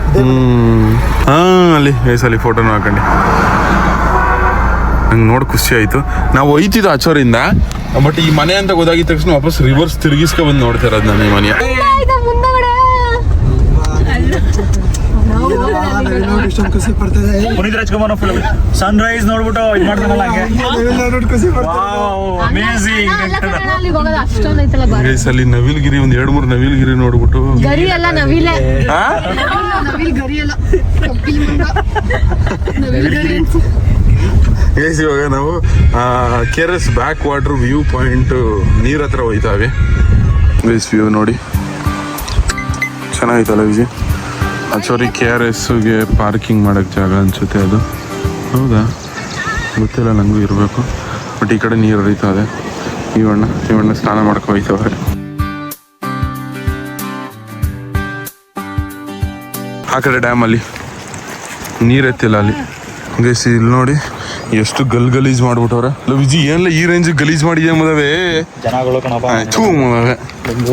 ಹಾ ಅಲ್ಲಿ ಗೈಸ್ ಅಲ್ಲಿ ಫೋಟೋನು ಹಾಕೊಂಡು ನಂಗೆ ನೋಡಿ ಖುಷಿ ಆಯ್ತು. ನಾವು ಹೋಯ್ತಿದ್ದು ಆಚೋರಿಂದ, ಬಟ್ ಈ ಮನೆ ಅಂತ ಗೊತ್ತಾಗಿದ ತಕ್ಷಣ ವಾಪಸ್ ರಿವರ್ಸ್ ತಿರುಗಿಸ್ಕೊ ಬಂದು ನೋಡ್ತಾ ಇರೋದು ನಾನು ಈ ಮನೆ. ಪುನೀತ್ ರಾಜ್ಕುಮಾರ್ ಫಿಲ್ಮ್ ಸನ್ರೈಸ್ ನೋಡ್ಬಿಟ್ಟು ಇದು ಮಾಡ್ತಾನಲ್ಲ ಹಂಗೆ. ಗೈಸ್ ಅಲ್ಲಿ ನವಿಲ್ಗಿರಿ ಒಂದ್ 2-3 ನವಿಲ್ಗಿರಿ ನೋಡ್ಬಿಟ್ಟು ಗೈಸ್ ಇವಾಗ ನಾವು KRS back water view point ನೀರ್ ಹತ್ರ ಹೋಯ್ತಾವೆ. ಗೈಸ್ ವ್ಯೂ ನೋಡಿ ಚೆನ್ನಾಗಿತ್ತಲ್ಲ ವಿಜಿ. ಆಕ್ಚುಲಿ KRSಗೆ ಪಾರ್ಕಿಂಗ್ ಮಾಡೋಕ್ಕೆ ಜಾಗ ಅನ್ಸುತ್ತೆ ಅದು. ಹೌದಾ ಗೊತ್ತಿಲ್ಲ ನನಗೂ ಇರಬೇಕು. ಬಟ್ ಈ ಕಡೆ ನೀರು ಹರಿತಾ ಇದೆ. ಇವಣ್ಣ ಸ್ನಾನ ಮಾಡ್ಕೊ ಹೋಯ್ತವ್ರೆ. ಆ ಕಡೆ ಡ್ಯಾಮಲ್ಲಿ ನೀರೆತ್ತಿಲ್ಲ ಅಲ್ಲಿ. ಗೈಸ್ ಇಲ್ಲಿ ನೋಡಿ ಎಷ್ಟು ಗಲೀಜ್ ಮಾಡ್ಬಿಟ್ಟವ್ರೆ. ವಿಜಿ ಏನಿಲ್ಲ ಈ ರೇಂಜ್ ಗಲೀಜ್ ಮಾಡಿದ್ಯಾ ಮದವೇ ಜನಗಳು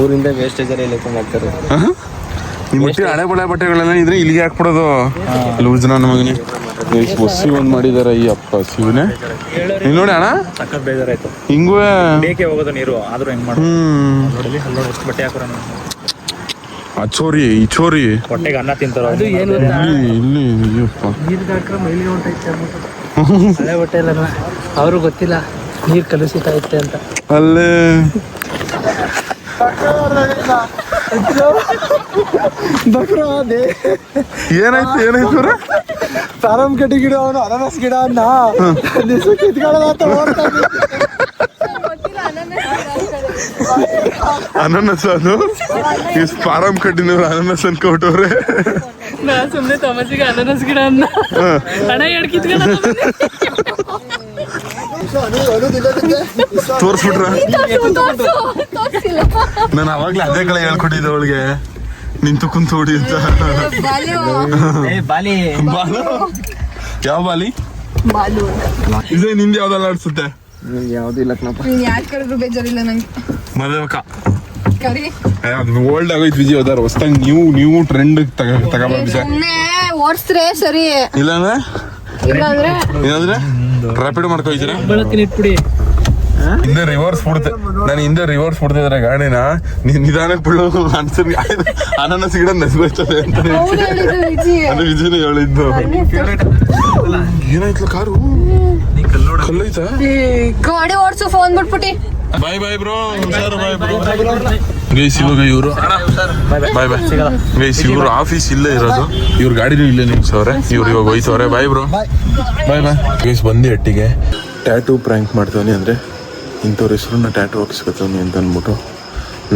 ಊರಿಂದ ವೇಸ್ಟೇಜ್ ಮಾಡ್ತಾರೆ. ಈ ಮುಟ್ಟಿ ಹಳೆ ಬಟ್ಟೆಗಳೆಲ್ಲ ಇದ್ರೆ ಇಲ್ಲಿಗೆ ಹಾಕ್ಬಿಡೋದು. ಲೂಸ್ ನನ್ನ ಮಗನಿ ಬಸ್ಸಿ ಒಂದ್ ಮಾಡಿದಾರ. ಈ ಅಪ್ಪ ಶಿವನೇ ನೀನ್ ನೋಡಿ ಅಣ್ಣ ಸಖತ್ ಬೇಜಾರಾಯ್ತು. ಹಿಂಗುವೆ ಬೇಕೆ ಹೋಗೋದು ನೀರು ಆದ್ರೂ ಹೆಂಗ್ ಮಾಡಿ ನೋಡಿ ಎಷ್ಟು ಬಟ್ಟೆ ಹಾಕೋರ. ಅಚ್ಚೋರಿ ಇಚೋರಿ ಹೊಟ್ಟೆಗೆ ಅನ್ನ ತಿಂತಾರ ಅದು ಏನು ಇಲ್ಲಿ ಅಯ್ಯಪ್ಪ ಹಳೆ ಹೊಟ್ಟೆ ಇಲ್ಲ ಅವ್ರು ಗೊತ್ತಿಲ್ಲ ನೀರು ಕಲುಷಿತ ಐತೆ ಅಂತ ಅಲ್ಲೇ ಏನಾಯ್ತು ತಾರಂ ಕಟ್ಟಿ ಗಿಡ ಅವನು ಅನಾನಸ್ ಗಿಡ ಅನ್ನ ಅನಾನಸ್ ಅದು ಈ ಫಾರಂ ಕಟ್ಟಿನವ್ರು ಅನಾನಸ್ ಅನ್ಕೊಟ್ಟವ್ರೆ ನಾ ಸುಮ್ಮನೆ ತಮಾಷೆಗೆ ಅನಾನಸ್ ಗಿಡ ಅನ್ನ ಹಣ ಎಡ್ಕಿತ್ಕೊಂಡ ತೋರ್ಸ್ಬಿಟ್ರ ನಾನು ಅವಾಗ್ಲೇ ಅದೇ ಕಡೆ ಹೇಳ್ಕೊಟ್ಟಿದ್ದೆ ಅವಳಿಗೆ ನಿಂತು ಕುಂತು ಹೊಡಿ ಅಂತ ಬಾಲಿ ಯಾವ ಬಾಲಿ ಇದೇ ನಿಂದ ಯಾವ್ದಲ್ಲ ಅನ್ಸುತ್ತೆ ಯಾವ್ದು ಇಲ್ಲ ಕಣಪ್ಪ ನೀನ್ ಯಾಕೆ ಕರೆದ್ರು ಬೇಜಾರಿಲ್ಲ ನಂಗೆ ಮದುವೆ ಕರಿ ಅದು ಓಲ್ಡ್ ಆಗೋಯ್ತು ವಿಜಯ್ ಹೋದಾರ ಹೊಸ್ತಾಗ ನೀವು ಟ್ರೆಂಡ್ ತಗೊಂಡ್ಬಿಟ್ಟೆ ಸುಮ್ನೆ ಓಡಿಸ್ರೆ ಸರಿ ಇಲ್ಲಾಂದ್ರೆ ಇಲ್ಲಾಂದ್ರೆ ಏನಾದ್ರೆ ರ್ಯಾಪಿಡ್ ಮಾಡ್ಕೊಯ್ತೀರಾ ಬೆಳಕಿನ ಇಟ್ಬಿಡಿ ಹಿಂದೆ ರಿವರ್ಸ್ ಬಿಡ್ತೆ ನಾನು ಹಿಂದೆ ರಿವರ್ಸ್ ಬಿಡ್ತಿದ್ರೆ ಗಾಡಿನ ನಿಧಾನಕ್ಕೆ ಬಿಡೋದು ಅನ್ಸರ್ ಅನಾನಸ್ ಗಿಡ ನಸ್ಬೋಯ್ತದೆ ಅಂತ ಹೌದು ಹೇಳಿದ್ದು ವಿಜಿ. ಅದು ವಿಜಯನೇ ಹೇಳಿದ್ದು ಏನಾಯ್ತು ಕಾರು ಕಲ್ಲೈತಾ ಈ ಗಾಡಿ ಓಡಿಸು ಫೋನ್ ಬಿಟ್ಬಿಟ್ಟಿ ಬಾಯ್ ಬಾಯ್ ಬ್ರೋ ಗೈಸ್ ಇವಾಗ ಇವರು ಬಾಯ್ ಬಾಯ್ ಗೈಸ್ ಇವರು ಆಫೀಸ್ ಇಲ್ಲೇ ಇರೋದು ಇವ್ರ ಗಾಡಿನೂ ಇಲ್ಲೇ ನಿಲ್ಸವ್ರೆ ಇವ್ರು ಇವಾಗ ಹೋಯ್ತವ್ರೆ bye bro bye bye guys ಬಂದು ಒಟ್ಟಿಗೆ ಟ್ಯಾಟೂ ಪ್ರ್ಯಾಂಕ್ ಮಾಡ್ತವನಿ ಅಂದರೆ ಇಂಥವ್ರ ಹೆಸರನ್ನ ಟ್ಯಾಟೂ ಹಾಕಿಸ್ಕೊತವನಿ ಅಂತ ಅಂದ್ಬಿಟ್ಟು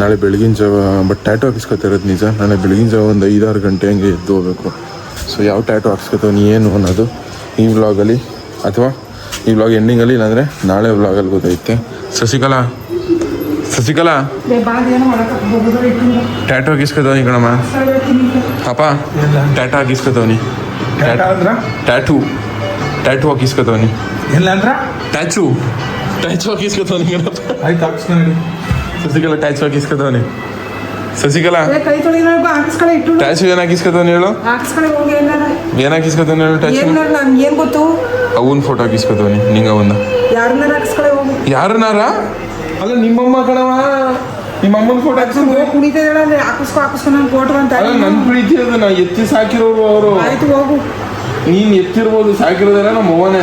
ನಾಳೆ ಬೆಳಗಿನ ಜಾವ ಬಟ್ ಟ್ಯಾಟೂ ಹಾಕಿಸ್ಕೊತಾ ಇರೋದು ನಿಜ ನಾಳೆ ಬೆಳಗಿನ ಜಾವ ಒಂದು 5-6 ಗಂಟೆ ಹಂಗೆ ಎದ್ದು ಹೋಗ್ಬೇಕು ಸೊ ಯಾವ ಟ್ಯಾಟೂ ಹಾಕಿಸ್ಕೊತವನಿ ಏನು ಅನ್ನೋದು ಈ ವ್ಲಾಗಲ್ಲಿ ಅಥವಾ ಈ ವ್ಲಾಗ್ ಎಂಡಿಂಗಲ್ಲಿ ಇಲ್ಲಾಂದರೆ ನಾಳೆ ವ್ಲಾಗಲ್ಲಿ ಗೊತ್ತೈತೆ ಶಶಿಕಲಾ ಟ್ಯಾಟೂ ಹಾಕಿಸ್ಕೊತವನಿ ಕಣಮ್ಮ ಅಪ್ಪ ಟ್ಯಾಟೂ ಹಾಕಿಸ್ಕೊತವನಿ ಟ್ಯಾಟೂ ಹಾಕಿಸ್ಕೊತವನಿ ಟ್ಯಾಚು ಹಾಕಿಸ್ಕೊತವನಿ ಶಶಿಕಲಾ ಟ್ಯಾಚು ಹಾಕಿಸ್ಕೊತವನಿ ಶಶಿಕಲಾ ಟ್ಯಾಚು ಏನ್ ಹಾಕಿಸ್ಕೊತವನಿ ಹೇಳು ಏನ್ ಹಾಕಿಸ್ಕೊತವನಿ ಹೇಳು ಟ್ಯಾಚು ಅವನ್ ಫೋಟೋ ಹಾಕಿಸ್ಕೊತವನಿ ನಿಂಗ ಅವನ್ನ ಯಾರನಾರ ಅಲ್ಲ ನಿಮ್ಮಮ್ಮ ಕಣವ ನಿಮ್ಮ ಅಮ್ಮನ ಫೋಟೋ ಅಲ್ಲ ನನ್ ಪ್ರೀತಿ ಅದು ನಾ ಎತ್ತಿ ಸಾಕಿರೋರು ಅವರು ನೀನ್ ಎತ್ತಿರ್ಬೋದು ಸಾಕಿರೋದಲ್ಲ ನಮ್ಮ ಅವ್ವನೇ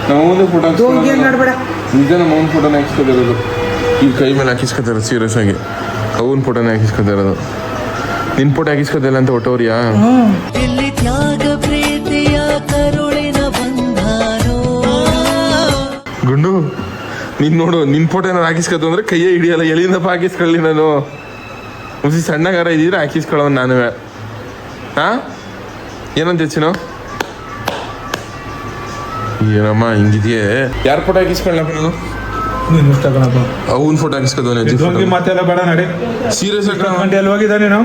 ನಮ್ಮ ಅವನೇ ಫೋಟೋ ನಿಜ ನಮ್ಮ ಅವನ ಫೋಟೋನ ಹಾಕಿಸ್ಕೊತಿರೋದು ಈ ಕೈ ಮೇಲೆ ಹಾಕಿಸ್ಕೊತಿರೋದು ಸೀರಿಯಸ್ ಆಗಿ ಅವನ ಫೋಟೋನೇ ಹಾಕಿಸ್ಕೊತಿರೋದು ನಿನ್ ಫೋಟೋ ಹಾಕಿಸ್ಕೊತಿಲ್ಲ ಅಂತ ಹೊಟ್ಟವ್ರಿಯಾ ಗುಂಡು ನೀನ್ ನೋಡು ನಿನ್ ಫೋಟೋ ಏನಾರು ಹಾಕಿಸ್ಕೊತು ಅಂದ್ರೆ ಕೈಯೇ ಹಿಡಿಯಲ್ಲ ಎಲ್ಲಿಂದಪ್ಪ ಹಾಕಿಸ್ಕೊಳ್ಳಿ ನಾನು ಮುಸಿ ಸಣ್ಣಗಾರ ಇದ್ದಿದ್ರೆ ಹಾಕಿಸ್ಕೊಳ್ಳೋನು ನಾನು ಹಾ ಏನಂತ ಹೆಚ್ಚಿನ ಏನಮ್ಮ ಹಿಂಗಿದೆಯೇ ಯಾರ ಫೋಟೋ ಹಾಕಿಸ್ಕೊಳ್ಳಪ್ಪ ನಾನು ಅವನ್ ಫೋಟೋ ಹಾಕಿಸ್ಕೊತವನೆ ಮಾತೆಲ್ಲ ಬೇಡ ನಡಿ ಸೀರಿಯಸ್ ಎಲ್ಲಿ ಹೋಗಿದ್ದ ನೀನು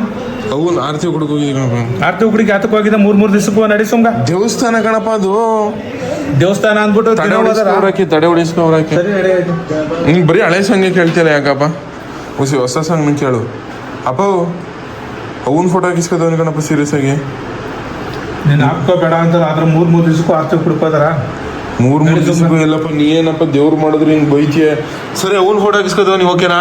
ಅವನ್ ಆರತಿ ಹುಡುಗ ಹೋಗಿದ್ದ ಆರ್ತಿ ಉಗುಡಿಗೆ ಯಾತಕ್ಕೆ ಹೋಗಿದ್ದ 3 ದಿವಸಕ್ಕೂ ನಡಿ ಸುಮ್ಗ ದೇವಸ್ಥಾನ ಕಣಪ್ಪ ಅದು ದೇವಸ್ಥಾನ ಅಂದ್ಬಿಟ್ಟು ತಡೆ ಹೊಡಿಸ್ಕೊವ್ರಾಕಿ ಸರಿ ನಡಿ ಆಯ್ತು ನಿಂಗೆ ಬರೀ ಹಳೆ ಸಂಘ ಕೇಳ್ತಿಲ್ಲ ಯಾಕಪ್ಪ ಹೊಸ ಸಾಂಗ್ ನಂಗೆ ಕೇಳು ಅಪ್ಪ ಅವನ್ ಫೋಟೋ ಹಾಕಿಸ್ಕೊತವನಿ ಕಣಪ್ಪ ಸೀರಿಯಸ್ ಆಗಿ ನೀನು ಹಾಕೋಬೇಡ ಅಂತ ಆದ್ರೆ 3 ದಿವಸಕ್ಕೂ ಆರ್ತಿ ಹುಡುಕೋದಾರ 3 ದಿವಸಕ್ಕೂ ಎಲ್ಲಪ್ಪ ನೀ ಏನಪ್ಪ ದೇವ್ರು ಮಾಡಿದ್ರೆ ಹಿಂಗೆ ಬೈತಿಯ ಸರಿ ಅವನ್ ಫೋಟೋ ಹಾಕಿಸ್ಕೊತವನಿ ಓಕೆನಾ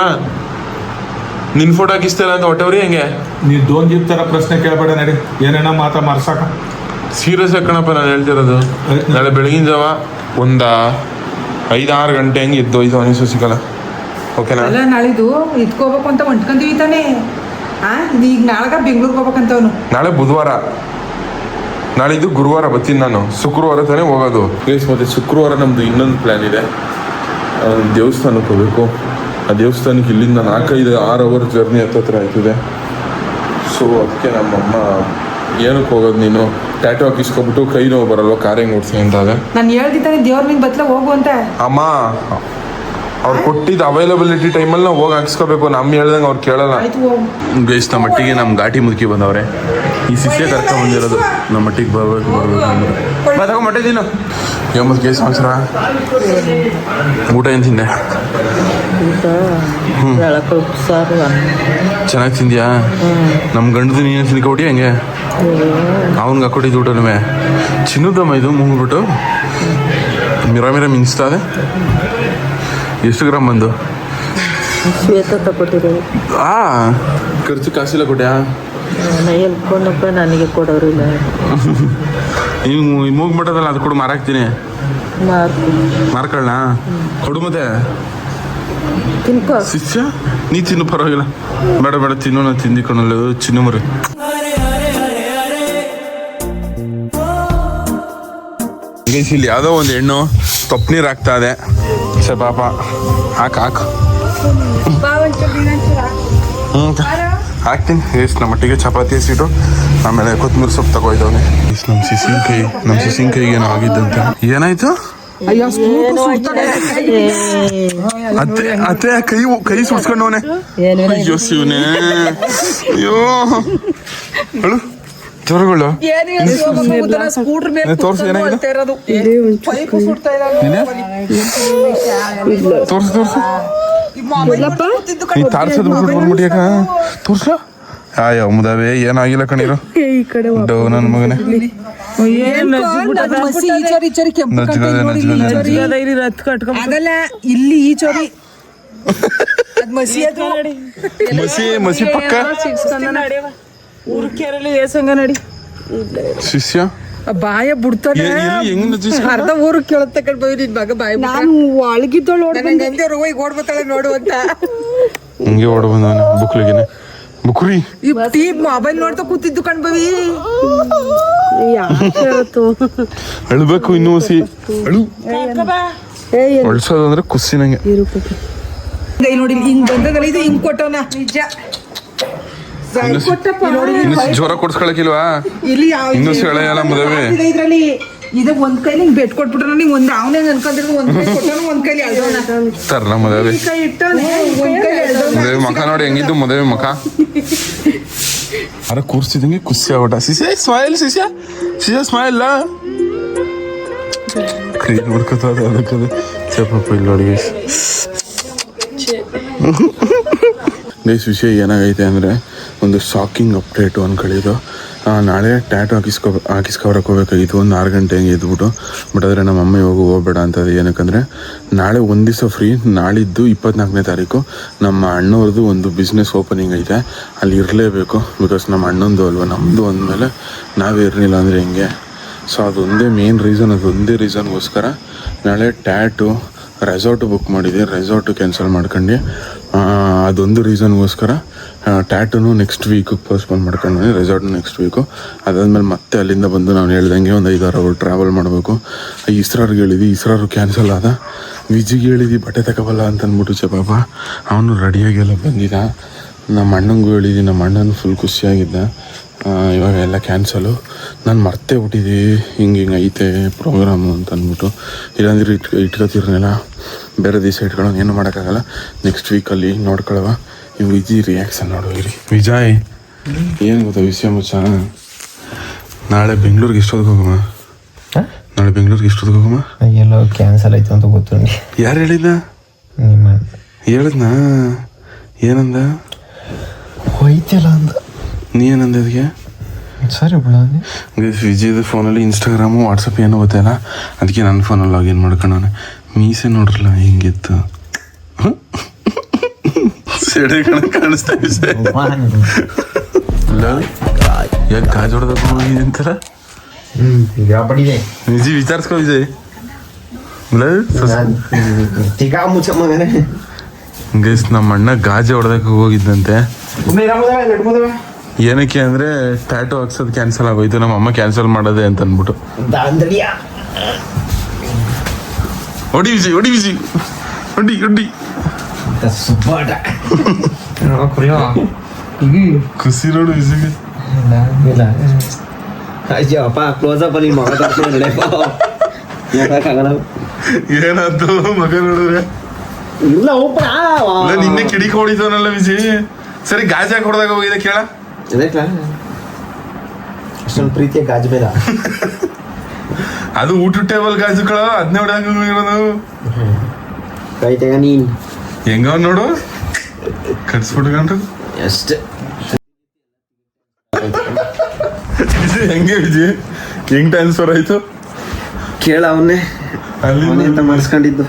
ನಿನ್ ಫೋಟೋ ಹಾಕಿಸ್ತಾರ ಅಂತ ಹೊಟ್ಟವ್ರಿ ಹೆಂಗೆ ನೀ ದೋನ್ ಜೀಪ್ ತರ ಪ್ರಶ್ನೆ ಕೇಳಬೇಡ ನಡಿ ಏನೇನ ಮಾತ್ರ ಮರ್ಸಾಕ ಸೀರಿಯಸ್ ಕಣಪ್ಪ ನಾನು ಹೇಳ್ತಿರೋದು ನಾಳೆ ಬೆಳಗಿನ ಜಾವ ಒಂದು 5-6 ಗಂಟೆ ಹಂಗೆ ಎದ್ದೋಯ್ತು ಅವನಿಗೆ ಶಶಿಕಲಾ ಓಕೆನಾ ಅಲ್ಲ ನಾಳಿದ್ದು ಇದ್ಕೋಬೇಕು ಅಂತ ಹೊಂಟ್ಕೊಂತೀವಿ ತಾನೇ ಈಗ ನಾಳೆಗ ಬೆಂಗ್ಳೂರ್ಗೆ ಹೋಗ್ಬೇಕಂತವನು ನಾಳೆ ಬುಧವಾರ ನಾಳಿದ್ದು ಗುರುವಾರ ಬರ್ತೀನಿ ನಾನು ಶುಕ್ರವಾರ ತಾನೇ ಹೋಗೋದು ಪ್ಲೀಸ್ ಮತ್ತೆ ಶುಕ್ರವಾರ ನಮ್ದು ಇನ್ನೊಂದು ಪ್ಲ್ಯಾನ್ ಇದೆ ದೇವಸ್ಥಾನಕ್ಕೆ ಹೋಗ್ಬೇಕು ಆ ದೇವಸ್ಥಾನಕ್ಕೆ ಇಲ್ಲಿಂದ 4-5-6 ಅವರ್ ಜರ್ನಿ ಹತ್ತತ್ರ ಆಯ್ತದೆ ಸೊ ಅದಕ್ಕೆ ನಮ್ಮಮ್ಮ ಏನಕ್ಕೆ ಹೋಗೋದು ನೀನು ಟ್ಯಾಟೋ ಹಾಕಿಸ್ಕೊಬಿಟ್ಟು ಕೈ ನೋವು ಬರಲ್ವ ಕಾರ್ ಹೆಂಗೆ ಓಡಿಸಿ ಅಂದಾಗ ನಾನು ಹೇಳ್ದಿದ್ದಾನೆ ದೇವ್ರ ನಿಂಗೆ ಬತ್ಲ ಹೋಗು ಅಂತ ಅಮ್ಮ ಅವ್ರು ಕೊಟ್ಟಿದ್ದ ಅವೈಲಬಿಲಿಟಿ ಟೈಮಲ್ಲಿ ನಾವು ಹೋಗಿ ಹಾಕಿಸ್ಕೋಬೇಕು ನಮ್ಮ ಹೇಳ್ದಂಗೆ ಅವ್ರು ಕೇಳಲ್ಲ ಆಯ್ತು ಹೋಗು ಗೈಸ್ ನಮ್ಮ ಮಟ್ಟಿಗೆ ನಮ್ಮ ಘಾಟಿ ಮುದುಕಿ ಬಂದವ್ರೆ ಈ ಶಿಷ್ಯ ಕರ್ಕೊಂಡು ಬಂದಿರೋದು ನಮ್ಮ ಮಟ್ಟಿಗೆ ಬರ್ಬೇಕು ಅಂದ್ರೆ ಬಾ ತಗೋ ಮಟ್ಟಿದ್ದೀನು ಮತ್ತು ಗೈಸ್ ಅವಸರ ಊಟ ಏನು ತಿಂದೆ ಚೆನ್ನಾಗಿ ತಿಂದ್ಯಾ ನಮ್ಮ ಗಂಡದು ನೀನು ತಿನ್ಕೊಬಿಟ್ಟು ಹೆಂಗೆ ಅವ್ನಿಗೆ ಹಾಕೊಟ್ಟಿದ್ದು ಊಟನೂ ಚಿನ್ನದಮ್ಮ ಇದು ಮುಗಿಬಿಟ್ಟು ಮಿರ ಮಿಂಚ್ತಾ ಇದೆ ಎಷ್ಟು ಗ್ರಾಮ್ ಬಂದು ಶ್ವೇತ ತಗೊಟ್ಟಿರೋದು. ಖರ್ಚು ಕಾಸಿಲ್ಲ ಕೊಟ್ಯಾ? ನಾನು ಹೇಳ್ಕೊಂಡಪ್ಪ, ನನಗೆ ಕೊಡೋರು ಇಲ್ಲ. ನೀವು ಮೂಗ್ಬಿಟ್ಟದಲ್ಲ, ಅದು ಕೊಡು, ಮಾರಾಕ್ತೀನಿ. ಮಾರ್ಕೊಳ್ಳ ಕೊಡು. ಮತ್ತೆ ತಿನ್ಕೋ ಶಿಷ್ಯ, ನೀ ತಿನ್ನು, ಪರವಾಗಿಲ್ಲ. ಬೇಡ ಬೇಡ, ತಿನ್ನು, ನಾನು ತಿಂದಿಕೊಳ್ಳಲು ಚಿನ್ನ ಮರಿ. ಇಲ್ಲಿ ಯಾವುದೋ ಒಂದು ಹೆಣ್ಣು ತೊಪ್ಪು ನೀರು ಹಾಕ್ತಾ ಇದೆ. ಸರ್ ಪಾಪ, ಹಾಕು ಹಾಕ್ತೀನಿ. ಎಷ್ಟು ನಮ್ಮ ಮಟ್ಟಿಗೆ ಚಪಾತಿ ಹಸಿಟ್ಟು, ಆಮೇಲೆ ಕೊತ್ತಂಬರಿ ಸೊಪ್ಪು ತಗೋಯ್ತವನೆ. ನಮ್ಮ ಸಿಸಿಂಕೈಗೆ ಏನೋ ಆಗಿದ್ದಂತೆ. ಏನಾಯ್ತು? ಅತ್ತೆ ಕೈ ಸುಡ್ಸ್ಕೊಂಡವನೆ. ಅಯ್ಯೋ ಶಿವನೇ, ಅಯ್ಯೋ ಅಳು ಜ್ವರಗಳು. ತೋರ್ಸು, ಏನಾಗಿದೆ? ತೋರ್ಸು ನೀ ತಾರ್ಸೋದು ಬಿಟ್ಬಿಟ್ಬಿಟ್ಟಿಯಾಕ. ತೋರ್ಸು. ಆಯೋ ಮುದಾವೆ, ಏನಾಗಿಲ್ಲ ಕಣೀರು. ಡವ್ ನನ್ನ ಮಗನೇ. ಅದಲ್ಲ, ಇಲ್ಲಿ ಈ ಚೋರಿ ಮಸಿ ಪಕ್ಕ ನಡಿ ಶಿಷ್ಯ ಬಾಯ ಬಿಡ್ತಾನೆ. ಅರ್ಧ ಊರು ಕೇಳತ್ತ ಕಣ್ಬೋಯ್ ನಿನ್ ಮಗ ಬಾಯ. ನಾನು ಒಳಗಿದ್ದೋಳು ಓಡ್ಬತ್ತಾಳೆ ನೋಡು ಅಂತ. ಹಂಗೆ ಓಡ ಬಂದವನ ಬುಕ್ಲಿಗೆನೆ. ಬುಕ್ರಿ ಈ ಮೊಬೈಲ್ ನೋಡ್ತಾ ಕೂತಿದ್ದು ಕಣ್ಬವಿ. ಅಳ್ಬೇಕು ಇನ್ನೂ ಹಸಿ. ಅಳು ಅಳ್ಸೋದು ಅಂದ್ರೆ ಖುಷಿ ನಂಗೆ. ನೋಡಿ ಹಿಂಗ್ ಬಂದದಲ್ಲ, ಇದು ಹಿಂಗ್ ಕೊಟ್ಟವನ ನಿಜ. ಜ್ವರ ಕೊಡ್ಸ್ಕೊಳಕಿಲ್ವಾ? ಇಲ್ಲಿ ಇನ್ನೂ ಸೆಳೆಯಲ್ಲ ಮದುವೆ. ಇದ್ರಲ್ಲಿ ಇದು ಒಂದ್ ಕೈಲಿ ಹಿಂಗ್ ಬೆಟ್ ಕೊಟ್ಬಿಟ್ರ, ನೀವು ಒಂದ್ ಅವನೇ ಅನ್ಕೊಂಡಿದ್ರು, ಒಂದ್ ಕೈ ಕೊಟ್ಟವನು, ಒಂದ್ ಕೈಲಿ ತರ್ಲ ಮದುವೆ. ಕೈ ಇಟ್ಟವನೆ, ಒಂದ್ ಕೈಲಿ ಮದುವೆ ಮಖ ನೋಡಿ ಹೆಂಗಿದ್ದು ಮದುವೆ ಮಖ. ಅರ ಕೂರ್ಸಿದಂಗೆ ಖುಷಿ ಆಗ್ಬಿಟ್ಟ. ಶಿಷ್ಯ ಸ್ಮೈಲ್, ಶಿಷ್ಯ ಸ್ಮೈಲ್. ಕೈ ನೋಡ್ಕೊತ ಅದಕ್ಕದು ಚಪ್ಪ ಇಲ್ಲಿ ನೋಡಿ ಗೈಸ್. ವಿಷಯ ಏನಾಗೈತೆ ಅಂದರೆ, ಒಂದು ಶಾಕಿಂಗ್ ಅಪ್ಡೇಟು ಅಂದ್ಕೊಳ್ಳಿದ್ದು. ನಾಳೆ ಟ್ಯಾಟು ಹಾಕಿಸ್ಕೊಬರಕ್ಕೆ ಹೋಗ್ಬೇಕಾಗಿತ್ತು, ಒಂದು 6 ಗಂಟೆ ಹಂಗೆ ಎದ್ಬಿಟ್ಟು. ಬಟ್ ಆದರೆ ನಮ್ಮ ಅಮ್ಮ ಇವಾಗ ಹೋಗ್ಬೇಡ ಅಂತದೆ. ಏನಕ್ಕಂದರೆ ನಾಳೆ ಒಂದು ದಿವಸ ಫ್ರೀ. ನಾಳಿದ್ದು 24ನೇ ತಾರೀಕು ನಮ್ಮ ಅಣ್ಣವ್ರದ್ದು ಒಂದು ಬಿಸ್ನೆಸ್ ಓಪನಿಂಗ್ ಐತೆ, ಅಲ್ಲಿ ಇರಲೇಬೇಕು. ಬಿಕಾಸ್ ನಮ್ಮ ಅಣ್ಣಂದು ಅಲ್ವ, ನಮ್ಮದು ಅಂದಮೇಲೆ ನಾವೇ ಇರಲಿಲ್ಲ ಅಂದರೆ ಹೆಂಗೆ. ಸೊ ಅದೊಂದೇ ಮೇನ್ ರೀಸನ್, ಅದೊಂದೇ ರೀಸನ್ಗೋಸ್ಕರ ನಾಳೆ ಟ್ಯಾಟು ರೆಸಾರ್ಟು ಬುಕ್ ಮಾಡಿದ್ದೆ. ರೆಸಾರ್ಟು ಕ್ಯಾನ್ಸಲ್ ಮಾಡ್ಕೊಂಡು ಅದೊಂದು ರೀಸನ್ಗೋಸ್ಕರ ಟ್ಯಾಟುನು ನೆಕ್ಸ್ಟ್ ವೀಕಿಗೆ ಪೋಸ್ಟ್ಪೋನ್ ಮಾಡ್ಕೊಂಡು ರೆಸಾರ್ಟ್ನು ನೆಕ್ಸ್ಟ್ ವೀಕು. ಅದಾದಮೇಲೆ ಮತ್ತೆ ಅಲ್ಲಿಂದ ಬಂದು ನಾವು ಹೇಳ್ದಂಗೆ ಒಂದು 5-6 ಅವರ್ ಟ್ರಾವೆಲ್ ಮಾಡಬೇಕು. ಇಸ್ರಾರ್ಗೆ ಹೇಳಿದ್ವಿ, ಇಸ್ರಾರು ಕ್ಯಾನ್ಸಲ್ ಆದ. ವಿಜಿಗೆ ಹೇಳಿದ್ವಿ ಬಟ್ಟೆ ತಗೋಬಲ್ಲ ಅಂತ ಅಂದ್ಬಿಟ್ಟು ಪಾಪ ಅವನು ರೆಡಿಯಾಗೆಲ್ಲ ಬಂದಿದ್ದ. ನಮ್ಮ ಅಣ್ಣಂಗೂ ಹೇಳಿದ್ವಿ, ನಮ್ಮ ಅಣ್ಣನೂ ಫುಲ್ ಖುಷಿಯಾಗಿದ್ದ. ಇವಾಗ ಎಲ್ಲ ಕ್ಯಾನ್ಸಲು. ನಾನು ಮರ್ತೇ ಬಿಟ್ಟಿದ್ದೀವಿ ಹಿಂಗೆ ಐತೆ ಪ್ರೋಗ್ರಾಮು ಅಂತ ಅಂದ್ಬಿಟ್ಟು. ಇಲ್ಲಾಂದ್ರೆ ಇಟ್ಕೊತಿರ್ನೆಲ್ಲ, ಬೇರೆ ದಿವಸ ಇಟ್ಕೊಳ್ಳೋದು, ಏನು ಮಾಡೋಕ್ಕಾಗಲ್ಲ. ನೆಕ್ಸ್ಟ್ ವೀಕಲ್ಲಿ ನೋಡ್ಕೊಳ್ಳವ. ಈ ವಿಜಿ ರಿಯಾಕ್ಷನ್ ನೋಡೋಗಿರಿ. ವಿಜಯ್ ಏನು ಗೊತ್ತಾ ವಿಷಯ ಮುಚ್ಚ, ನಾಳೆ ಬೆಂಗಳೂರಿಗೆ ಎಷ್ಟೊತ್ತಿಗೆ ಹೋಗಮ್ಮ? ನಾಳೆ ಬೆಂಗಳೂರಿಗೆ ಎಷ್ಟೊತ್ತಿಗೆ ಹೋಗಮ್ಮ? ಎಲ್ಲೋ ಕ್ಯಾನ್ಸಲ್ ಆಯ್ತು ಅಂತ ಗೊತ್ತು ನನಗೆ. ಯಾರು ಹೇಳಿದ್ದ? ಹೇಳಿದ್ನಾ? ಏನಂದ? ಹೋಯ್ತಿಲ್ಲ ಅಂದ. ನೀ ಏನಂದ ಅದಕ್ಕೆ? ಸರಿ ಬಿಡ. ವಿಜಯ್ದು ಫೋನಲ್ಲಿ ಇನ್ಸ್ಟಾಗ್ರಾಮು ವಾಟ್ಸಪ್ ಏನೋ ಗೊತ್ತಿಲ್ಲ, ಅದಕ್ಕೆ ನನ್ನ ಫೋನಲ್ಲಿ ಲಾಗಿನ್ ಮಾಡ್ಕೊಂಡವನೆ. ಮೀಸೆ ನೋಡ್ರಲ್ಲ ಹಿಂಗಿತ್ತು, ಸೆಡೆ ಕಾಣಿಸ್ತಾ ಯಾಕೆ ಗಾಜ್ ಹೊಡೆದಕ್ಕೆ ಹೋಗಿ ಅಂತಾರ. ನಿಜ ವಿಚಾರಿಸ್ಕೊ ವಿಜಯ್. ಗೈಸ್, ನಮ್ಮ ಅಣ್ಣ ಗಾಜೆ ಹೊಡೆದಕ್ಕೆ ಹೋಗಿದ್ದಂತೆ. ಏನಕ್ಕೆ ಅಂದರೆ ಟ್ಯಾಟು ಹಾಕ್ಸೋದು ಕ್ಯಾನ್ಸಲ್ ಆಗೋಯ್ತು, ನಮ್ಮ ಅಮ್ಮ ಕ್ಯಾನ್ಸಲ್ ಮಾಡೋದೆ ಅಂತ ಅಂದ್ಬಿಟ್ಟು. ಹೊಡಿ ವಿಜಯ್, ಹೊಡಿ ವಿಜಯ್, ಹೊಡಿ ಹೊಡಿ. ಖುಷಿ ನೋಡು ವಿಜಯ್ಗೆ. ಅಯ್ಯಪ್ಪ ಕ್ಲೋಸಪ್ ಅಲ್ಲಿ ಮಗ ಏನಾಯ್ತು ಮಗ ನೋಡಿದ್ರೆ? ಇಲ್ಲ ನಿನ್ನೆ ಕಿಡಿಕ್ ಹೊಡಿತವನಲ್ಲ ವಿಜಯ್. ಸರಿ ಗಾಜ್ ಹಾಕಿ ಹೊಡೆದಾಗ ಹೋಗಿದೆ ಕೇಳ. ಅಷ್ಟೊಂದು ಪ್ರೀತಿಯ ಗಾಜ್ ಬೇಡ. ಅದು ಊಟ ಟೇಬಲ್ ಗಾಜುಗಳ ಅದನ್ನೇ ಹೊಡೆಯೋದು. ಕೈ ತೆಗ ನೀನ್ ಹೆಂಗ ನೋಡು ಕಟ್ಸ್ಬಿಟ್ಕೊಂಡ್ರು ಅಷ್ಟೇ. ವಿಜಯ್ ಹೆಂಗೆ ವಿಜಯ್ ಹೆಂಗ್ ಟ್ರಾನ್ಸ್ಫರ್ ಆಯ್ತು ಕೇಳ ಅವನ್ನೇ ಅಲ್ಲಿ ಅಂತ ಮಾಡಿಸ್ಕೊಂಡಿದ್ದು.